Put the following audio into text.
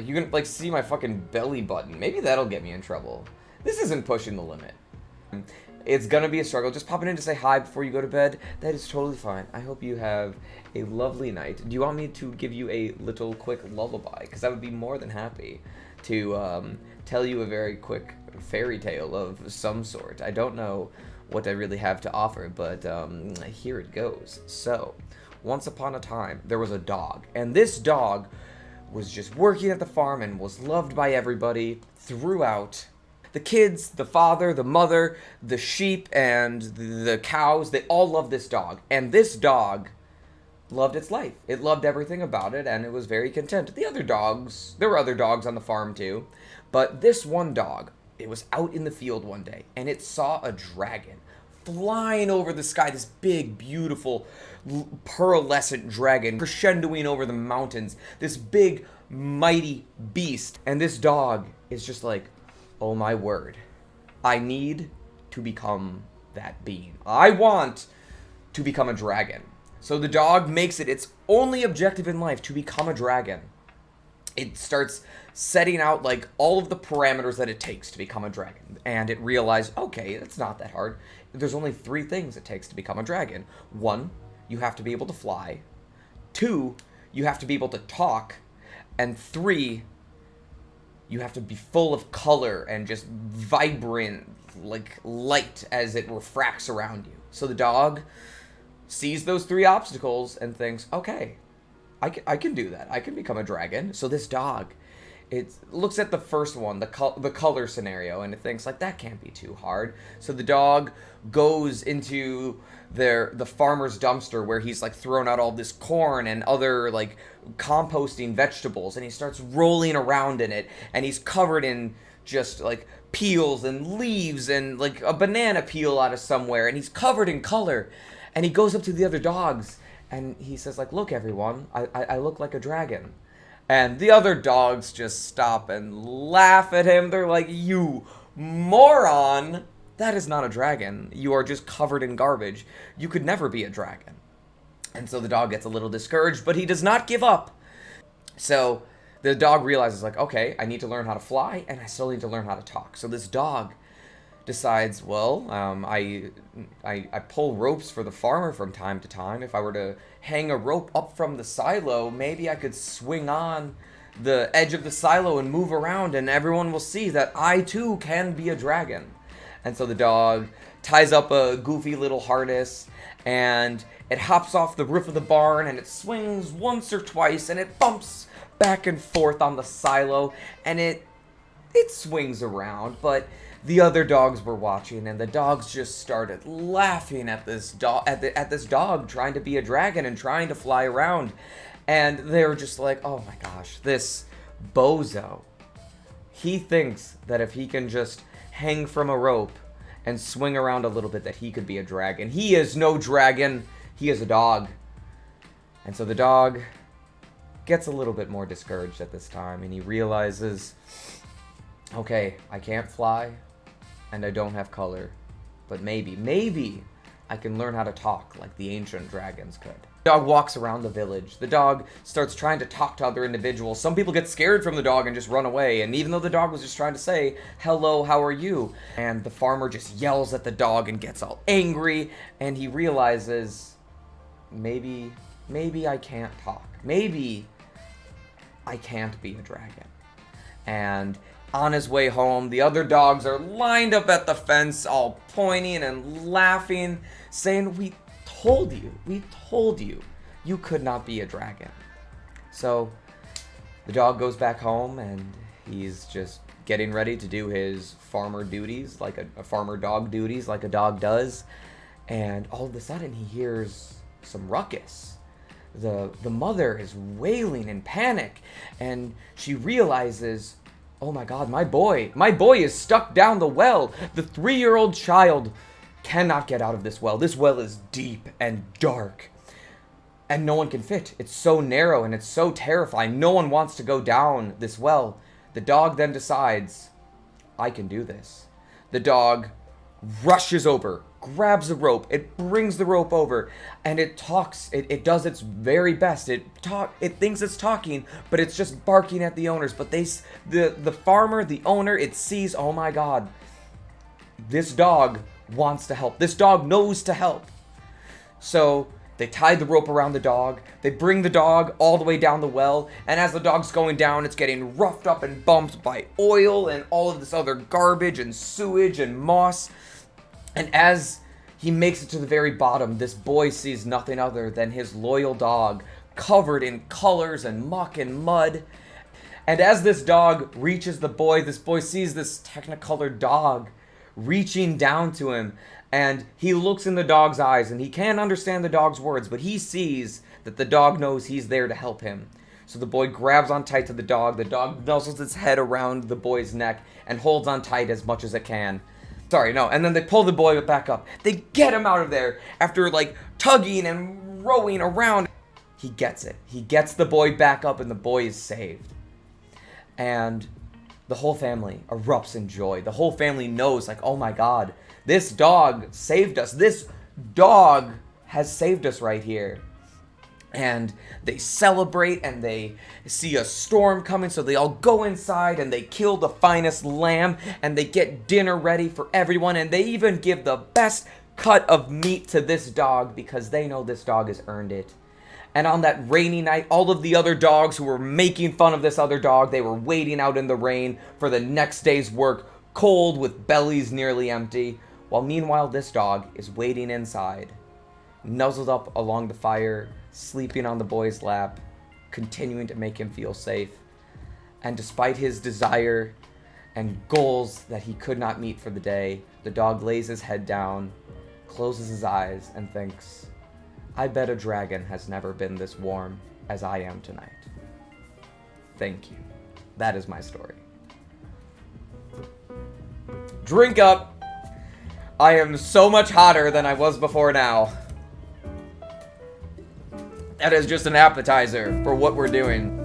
You can, like, see my fucking belly button. Maybe that'll get me in trouble. This isn't pushing the limit. It's gonna be a struggle. Just popping in to say hi before you go to bed. That is totally fine. I hope you have a lovely night. Do you want me to give you a little quick lullaby? Because I would be more than happy to tell you a very quick fairy tale of some sort. I don't know what I really have to offer, but here it goes. So, once upon a time, there was a dog. And this dog was just working at the farm and was loved by everybody throughout. The kids, the father, the mother, the sheep, and the cows, they all loved this dog. And this dog loved its life. It loved everything about it, and it was very content. The other dogs, there were other dogs on the farm too, but this one dog, it was out in the field one day, and it saw a dragon flying over the sky, this big, beautiful, pearlescent dragon crescendoing over the mountains, this big, mighty beast. And this dog is just like, oh my word, I need to become that being. I want to become a dragon. So the dog makes it its only objective in life to become a dragon. It starts setting out like all of the parameters that it takes to become a dragon. And it realized, okay, it's not that hard. There's only 3 things it takes to become a dragon. 1, you have to be able to fly. 2, you have to be able to talk. And 3, you have to be full of color and just vibrant, like, light as it refracts around you. So the dog sees those 3 obstacles and thinks, okay, I can do that. I can become a dragon. So this dog, it looks at the first one, the color scenario, and it thinks, like, that can't be too hard. So the dog goes into the farmer's dumpster where he's, like, thrown out all this corn and other, like, composting vegetables, and he starts rolling around in it, and he's covered in just, like, peels and leaves and, like, a banana peel out of somewhere, and he's covered in color. And he goes up to the other dogs, and he says, like, look, everyone, I look like a dragon. And the other dogs just stop and laugh at him. They're like, you moron! That is not a dragon. You are just covered in garbage. You could never be a dragon. And so the dog gets a little discouraged, but he does not give up. So the dog realizes, like, okay, I need to learn how to fly, and I still need to learn how to talk. So this dog decides, well, I pull ropes for the farmer from time to time. If I were to hang a rope up from the silo, maybe I could swing on the edge of the silo and move around, and everyone will see that I too can be a dragon. And so the dog ties up a goofy little harness, and it hops off the roof of the barn, and it swings once or twice, and it bumps back and forth on the silo, and it swings around. But the other dogs were watching, and the dogs just started laughing at this dog, at this dog trying to be a dragon and trying to fly around. And they were just like, oh my gosh, this bozo. He thinks that if he can just hang from a rope and swing around a little bit, that he could be a dragon. He is no dragon. He is a dog. And so the dog gets a little bit more discouraged at this time, and he realizes, okay, I can't fly, and I don't have color, but maybe I can learn how to talk like the ancient dragons could. The dog walks around the village. The dog starts trying to talk to other individuals. Some people get scared from the dog and just run away, and even though the dog was just trying to say, hello, how are you? And the farmer just yells at the dog and gets all angry, and he realizes, maybe I can't talk. Maybe I can't be a dragon. And on his way home, the other dogs are lined up at the fence, all pointing and laughing, saying, we told you, you could not be a dragon. So the dog goes back home, and he's just getting ready to do his farmer duties, like a farmer dog duties, like a dog does. And all of a sudden, he hears some ruckus. The mother is wailing in panic, and she realizes, oh my god, my boy is stuck down the well. The 3-year-old child cannot get out of this well. This well is deep and dark, and no one can fit. It's so narrow and it's so terrifying. No one wants to go down this well. The dog then decides, I can do this. The dog rushes over, grabs the rope, it brings the rope over, and it talks. It does its very best. It thinks it's talking, but it's just barking at the owners. But the farmer, the owner, it sees, oh my god, this dog wants to help. This dog knows to help. So they tie the rope around the dog. They bring the dog all the way down the well. And as the dog's going down, it's getting roughed up and bumped by oil and all of this other garbage and sewage and moss. And as he makes it to the very bottom, this boy sees nothing other than his loyal dog covered in colors and muck and mud. And as this dog reaches the boy, this boy sees this technicolored dog reaching down to him. And he looks in the dog's eyes, and he can't understand the dog's words, but he sees that the dog knows he's there to help him. So the boy grabs on tight to the dog. The dog nuzzles its head around the boy's neck and holds on tight as much as it can. Sorry, no. And then they pull the boy back up. They get him out of there after, like, tugging and rowing around. He gets it. He gets the boy back up, and the boy is saved. And the whole family erupts in joy. The whole family knows, like, oh my god, this dog saved us. This dog has saved us right here. And they celebrate, and they see a storm coming, so they all go inside, and they kill the finest lamb, and they get dinner ready for everyone, and they even give the best cut of meat to this dog because they know this dog has earned it. And on that rainy night, all of the other dogs who were making fun of this other dog, they were waiting out in the rain for the next day's work, cold with bellies nearly empty, while meanwhile this dog is waiting inside, nuzzled up along the fire, sleeping on the boy's lap, continuing to make him feel safe. And despite his desire and goals that he could not meet for the day, the dog lays his head down, closes his eyes, and thinks, I bet a dragon has never been this warm as I am tonight. Thank you. That is my story. Drink up! I am so much hotter than I was before now. That is just an appetizer for what we're doing.